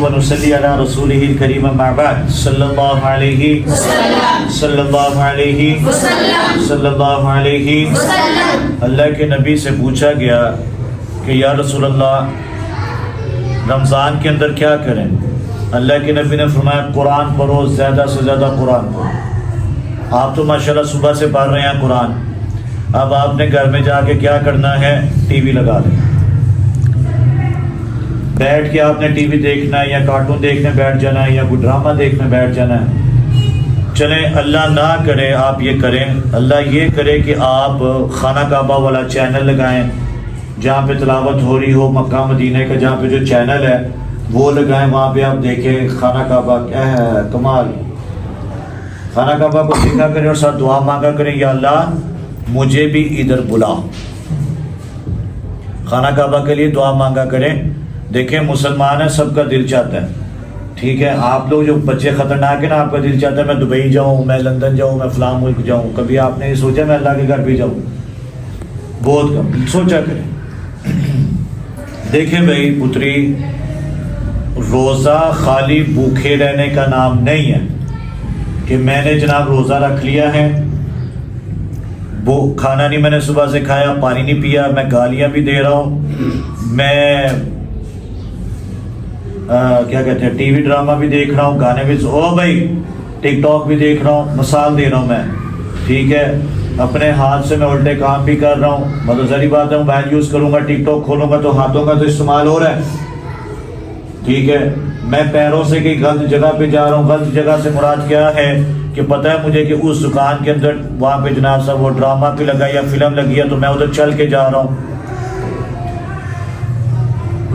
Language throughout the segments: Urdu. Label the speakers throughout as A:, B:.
A: ونصلی علی رسولہ الکریم اما بعد صلی اللہ علیہ صلی اللہ علیہ صلی اللہ علیہ اللہ کے نبی سے پوچھا گیا کہ یا رسول اللہ رمضان کے اندر کیا کریں؟ اللہ کے نبی نے فرمایا قرآن پڑھو، زیادہ سے زیادہ قرآن پڑھو۔ آپ تو ماشاءاللہ صبح سے پڑھ رہے ہیں قرآن، اب آپ نے گھر میں جا کے کیا کرنا ہے؟ ٹی وی لگا دیں، بیٹھ کے آپ نے ٹی وی دیکھنا ہے یا کارٹون دیکھنے بیٹھ جانا ہے یا کوئی ڈرامہ دیکھنے بیٹھ جانا ہے۔ چلیں اللہ نہ کرے آپ یہ کریں، اللہ یہ کرے کہ آپ خانہ کعبہ والا چینل لگائیں جہاں پہ تلاوت ہو رہی ہو، مکہ مدینہ کا جہاں پہ جو چینل ہے وہ لگائیں، وہاں پہ آپ دیکھیں خانہ کعبہ کیا ہے، کمال۔ خانہ کعبہ کو دیکھا کریں اور ساتھ دعا مانگا کریں یا اللہ مجھے بھی ادھر بلا۔ خانہ کعبہ کے لیے دعا مانگا کریں۔ دیکھیں مسلمان ہیں، سب کا دل چاہتا ہے، ٹھیک ہے، آپ لوگ جو بچے خطرناک ہیں نا، آپ کا دل چاہتا ہے میں دبئی جاؤں، میں لندن جاؤں، میں فلاں ملک جاؤں، کبھی آپ نے یہ سوچا میں اللہ کے گھر بھی جاؤں؟ بہت کم سوچا کریں۔ دیکھیں بھائی پتری، روزہ خالی بھوکے رہنے کا نام نہیں ہے کہ میں نے جناب روزہ رکھ لیا ہے، وہ کھانا نہیں میں نے صبح سے کھایا، پانی نہیں پیا، میں گالیاں بھی دے رہا ہوں، میں کیا کہتے ہیں ٹی وی ڈرامہ بھی دیکھ رہا ہوں، گانے بھی، او بھائی ٹک ٹاک بھی دیکھ رہا ہوں، مثال دے رہا ہوں میں، ٹھیک ہے، اپنے ہاتھ سے میں الٹے کام بھی کر رہا ہوں، مطلب ظاہری بات ہے موبائل یوز کروں گا، ٹک ٹاک کھولوں گا تو ہاتھوں کا تو استعمال ہو رہا ہے، ٹھیک ہے، میں پیروں سے کہیں غلط جگہ پہ جا رہا ہوں، غلط جگہ سے مراد کیا ہے کہ پتہ ہے مجھے کہ اس دکان کے اندر وہاں پہ جناب صاحب وہ ڈرامہ بھی لگا یا فلم لگی ہے تو میں ادھر چل کے جا رہا ہوں۔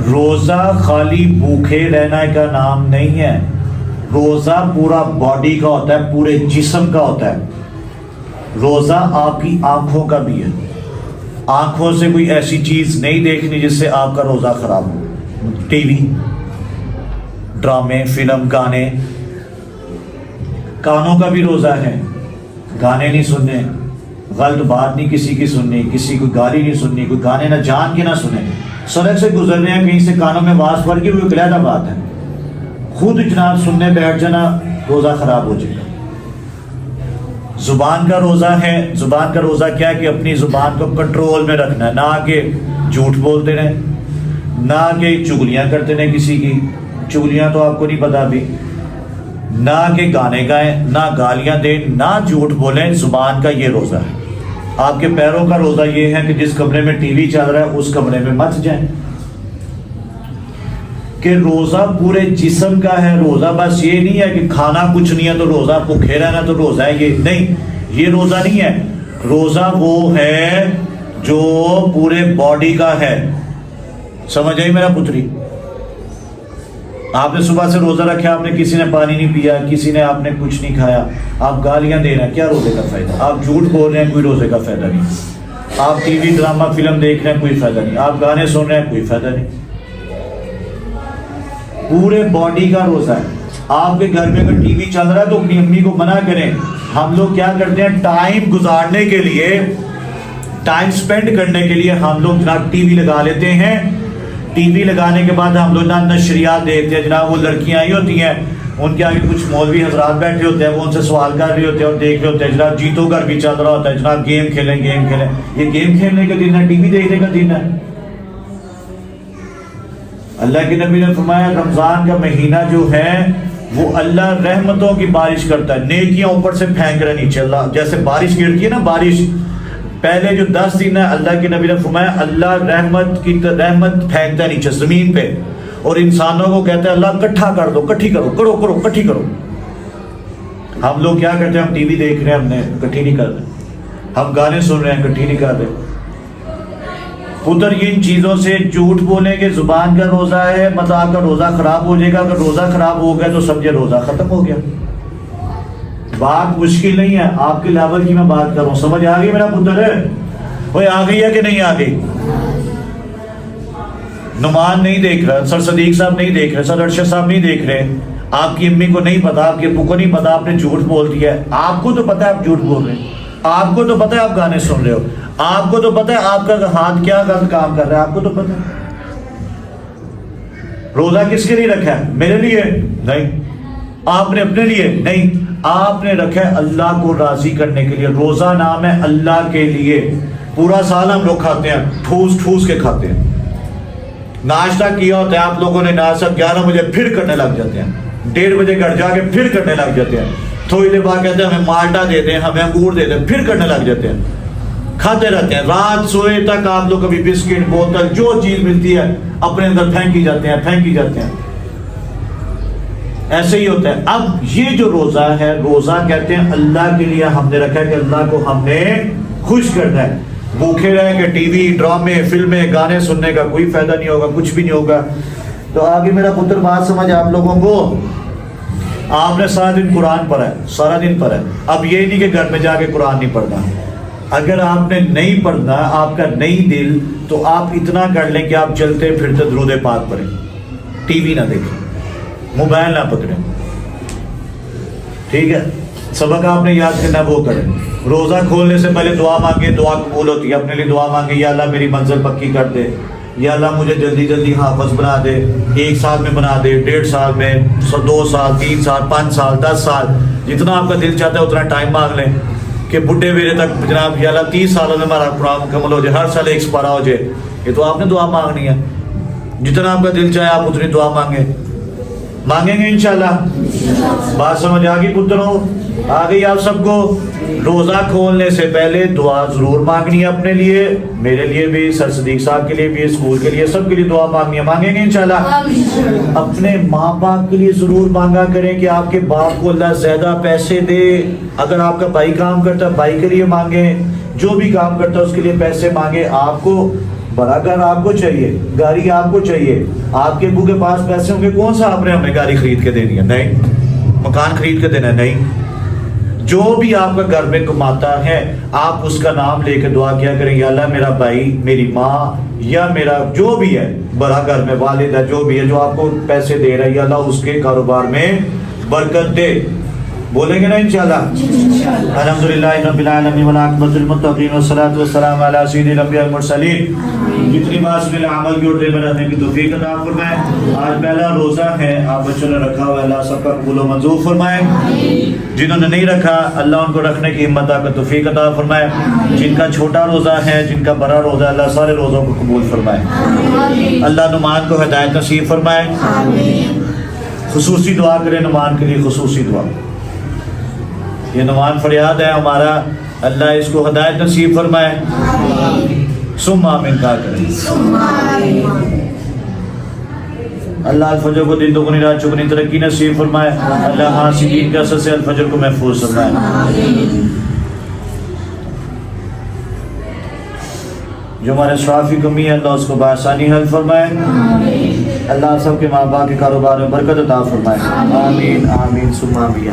A: روزہ خالی بھوکے رہنے کا نام نہیں ہے، روزہ پورا باڈی کا ہوتا ہے، پورے جسم کا ہوتا ہے۔ روزہ آپ کی آنکھوں کا بھی ہے، آنکھوں سے کوئی ایسی چیز نہیں دیکھنی جس سے آپ کا روزہ خراب ہو، ٹی وی، ڈرامے، فلم، گانے۔ کانوں کا بھی روزہ ہے، گانے نہیں سننے، غلط بات نہیں کسی کی سننی، کسی کو گالی نہیں سننی، کوئی گانے نہ جان کے نہ سنے، سڑک سے گزرنے ہیں کہیں سے کانوں میں آواز پڑ گئی، وہ ایک علیحدہ بات ہے، خود جناب سننے بیٹھ جانا روزہ خراب ہو جائے گا۔ زبان کا روزہ ہے، زبان کا روزہ کیا ہے کہ اپنی زبان کو کنٹرول میں رکھنا ہے، نہ کہ جھوٹ بولتے رہیں، نہ کہ چغلیاں کرتے رہیں کسی کی، چغلیاں تو آپ کو نہیں پتا بھی، نہ کہ گانے گائیں، نہ گالیاں دیں، نہ جھوٹ بولیں، زبان کا یہ روزہ ہے۔ آپ کے پیروں کا روزہ یہ ہے کہ جس کمرے میں ٹی وی چل رہا ہے اس کمرے میں مت جائیں، کہ روزہ پورے جسم کا ہے۔ روزہ بس یہ نہیں ہے کہ کھانا کچھ نہیں ہے تو روزہ بھوکے رہنا تو روزہ ہے، یہ نہیں، یہ روزہ نہیں ہے۔ روزہ وہ ہے جو پورے باڈی کا ہے، سمجھ آئی میرا پتری؟ آپ نے صبح سے روزہ رکھا، آپ نے کسی نے پانی نہیں پیا، کسی نے آپ نے کچھ نہیں کھایا، آپ گالیاں دے رہے ہیں، کیا روزے کا فائدہ؟ آپ جھوٹ بول رہے ہیں، کوئی روزے کا فائدہ نہیں۔ آپ ٹی وی ڈرامہ فلم دیکھ رہے ہیں، کوئی فائدہ نہیں۔ آپ گانے سن رہے ہیں، کوئی فائدہ نہیں۔ پورے باڈی کا روزہ ہے۔ آپ کے گھر میں اگر ٹی وی چل رہا ہے تو اپنی امی کو منع کریں۔ ہم لوگ کیا کرتے ہیں، ٹائم گزارنے کے لیے، ٹائم سپینڈ کرنے کے لیے ہم لوگ جناب ٹی وی لگا لیتے ہیں۔ ٹی وی لگانے کے بعد ہم لوگ نشریات دیکھتے ہیں، جناب وہ لڑکیاں آئی ہوتی ہیں، ان کے آگے کچھ مولوی حضرات بیٹھے ہوتے ہیں، وہ ان سے سوال کر رہے ہوتے ہیں اور دیکھ رہے ہوتے ہیں، جناب جیتو گھر بھی چل رہا ہوتا ہے، جناب گیم کھیلیں گیم کھیلیں۔ یہ گیم کھیلنے کا دن ہے، ٹی وی دیکھنے کا دن ہے؟ اللہ کے نبی نے فرمایا رمضان کا مہینہ جو ہے وہ اللہ رحمتوں کی بارش کرتا ہے، نیکیاں اوپر سے پھینک رہے نیچے، اللہ جیسے بارش گرتی ہے نا، بارش پہلے جو 10 دن ہے اللہ کے نبی نے فرمایا اللہ رحمت پھینکتا ہے نیچے زمین پہ، اور انسانوں کو کہتا ہے اللہ اکٹھا کر دو، اکٹھی کرو، اکٹھی کرو۔ ہم لوگ کیا کرتے ہیں، ہم ٹی وی دیکھ رہے ہیں، ہم نے اکٹھی نہیں کر رہے، ہم گانے سن رہے ہیں، اکٹھی نہیں کر رہے۔ خود ان چیزوں سے جھوٹ بولیں کہ زبان کا روزہ ہے، مطلب آپ کا روزہ خراب ہو جائے گا۔ اگر روزہ خراب ہو گیا تو سمجھے روزہ ختم ہو گیا۔ بات مشکل نہیں ہے، آپ کے لیول کی میں بات کر رہا ہوں، سمجھ آ گئی میرا پتر ہے؟ وہ آ گئی ہے کہ نہیں آ گئی؟ نعمان نہیں دیکھ رہا، سر صدیق صاحب نہیں دیکھ رہے، سر ارشد صاحب نہیں دیکھ رہے، آپ کی امی کو نہیں پتا، آپ کے ابو کو نہیں پتا، آپ نے جھوٹ بول دیا ہے۔ آپ کو تو پتا ہے آپ جھوٹ بول رہے ہیں، آپ کو تو پتا ہے آپ گانے سن رہے ہو، آپ کو تو پتا ہے آپ کا ہاتھ کیا غلط کام کر رہا ہے، آپ کو تو پتا ہے۔ روزہ کس کے لیے رکھا ہے؟ میرے لیے نہیں، آپ نے اپنے لیے نہیں، آپ نے رکھا ہے اللہ کو راضی کرنے کے لیے۔ روزہ نام ہے اللہ کے لیے۔ پورا سال ہم لوگ کھاتے ہیں، ٹھوس ٹھوس کے کھاتے ہیں۔ ناشتہ کیا ہوتا ہے آپ لوگوں نے، ناشتہ 11 بجے پھر کرنے لگ جاتے ہیں، 1:30 بجے گھر جا کے پھر کرنے لگ جاتے ہیں، تھوڑی دیر بعد کہتے ہیں ہمیں مالٹا دے دیں، ہمیں انگور دے دیں، پھر کرنے لگ جاتے ہیں، کھاتے رہتے ہیں رات سوئے تک۔ آپ لوگ کبھی بسکٹ، بوتل، جو چیز ملتی ہے اپنے اندر پھینکی جاتے ہیں، پھینکی جاتے ہیں، ایسے ہی ہوتا ہے۔ اب یہ جو روزہ ہے، روزہ کہتے ہیں اللہ کے لیے ہم نے رکھا ہے کہ اللہ کو ہم نے خوش کرنا ہے۔ بھوکے رہیں گے، ٹی وی، ڈرامے، فلمیں، گانے سننے کا کوئی فائدہ نہیں ہوگا، کچھ بھی نہیں ہوگا۔ تو آگے میرا پتر بات سمجھ آپ لوگوں کو، آپ نے سارا دن قرآن پڑھا ہے، سارا دن پڑھا ہے، اب یہ نہیں کہ گھر میں جا کے قرآن نہیں پڑھنا۔ اگر آپ نے نہیں پڑھنا، آپ کا نہیں دل، تو آپ اتنا کر لیں کہ آپ چلتے پھرتے درود پاک پڑھیں، ٹی وی نہ دیکھیں، موبائل نہ پکڑیں، ٹھیک ہے؟ سبق آپ نے یاد کرنا وہ کریں۔ روزہ کھولنے سے پہلے دعا مانگے، دعا قبول ہوتی ہے۔ اپنے لیے دعا مانگے، یا اللہ میری منزل پکی کر دے، یا اللہ مجھے جلدی جلدی حافظ بنا دے، 1 سال میں بنا دے، 1.5 سال میں، 2 سال، 3 سال، 5 سال، 10 سال، جتنا آپ کا دل چاہتا ہے اتنا ٹائم مانگ لیں کہ بڈھے میرے تک جناب یا اللہ 30 سالوں میں ہمارا قرآن مکمل ہو جائے، ہر سال 1 سپارہ ہو جائے۔ یہ تو آپ نے دعا مانگنی ہے، جتنا آپ کا دل چاہے آپ اتنی دعا مانگیں گے انشاءاللہ۔ بات سمجھ آ گئی پتروں؟ آ گئی آپ سب کو؟ روزہ کھولنے سے پہلے دعا ضرور مانگنی ہے اپنے لیے، میرے لیے بھی، سر صدیق صاحب کے لیے بھی، اسکول کے لیے، سب کے لیے دعا مانگنی ہے، مانگیں گے انشاءاللہ۔ اپنے ماں باپ کے لیے ضرور مانگا کریں کہ آپ کے باپ کو اللہ زیادہ پیسے دے۔ اگر آپ کا بھائی کام کرتا ہے بھائی کے لیے مانگیں، جو بھی کام کرتا ہے اس کے لیے پیسے مانگیں۔ آپ کو بڑا گھر آپ کو چاہیے، گاڑی آپ کو چاہیے، آپ کے ابو کے پاس پیسے ہوں گے، کون سا آپ نے ہمیں گاڑی خرید کے دینی ہے؟ نہیں۔ مکان خرید کے دینا ہے؟ نہیں۔ جو بھی آپ کا گھر میں کماتا ہے آپ اس کا نام لے کے دعا کیا کریں، یا اللہ میرا بھائی، میری ماں، یا میرا جو بھی ہے بڑا گھر میں والد ہے، جو بھی ہے جو آپ کو پیسے دے رہا ہے، یا اللہ اس کے کاروبار میں برکت دے۔ بولیں گے نا انشاءاللہ؟ الحمدللہ رب العالمین والعاقبۃ للمتقین والصلاۃ والسلام علی سید الانبیاء والمرسلین۔ جتنی بات سن عمل کی اور دل میں رہنے کی توفیق عطا فرمائے۔ آج پہلا روزہ ہے، آپ بچوں نے رکھا ہوا ہے، اللہ سب کا قبول و منظور فرمائے۔ جنہوں نے نہیں رکھا اللہ ان کو رکھنے کی ہمت کا توفیق عطا فرمائے۔ جن کا چھوٹا روزہ ہے، جن کا بڑا روزہ ہے، اللہ سارے روزوں کو قبول فرمائے۔ اللہ نعمان کو ہدایت نصیب فرمائے۔ خصوصی دعا کرے نعمان کے لیے، خصوصی دعا۔ یہ نعمان فریاد ہے ہمارا، اللہ اس کو ہدایت نصیب فرمائے۔ ثم آمین کہا کریں۔ اللہ الفجر کو دن دگنی رات چگنی ترقی نصیب فرمائے۔ اللہ حاسدین کے اثر سے الفجر کو محفوظ فرمائے۔ جو ہمارے شرافی کمی ہے اللہ اس کو بآسانی حل فرمائے۔ اللہ سب کے ماں باپ کے کاروبار میں برکت عطا فرمائے۔ آمین آمین ثم آمین۔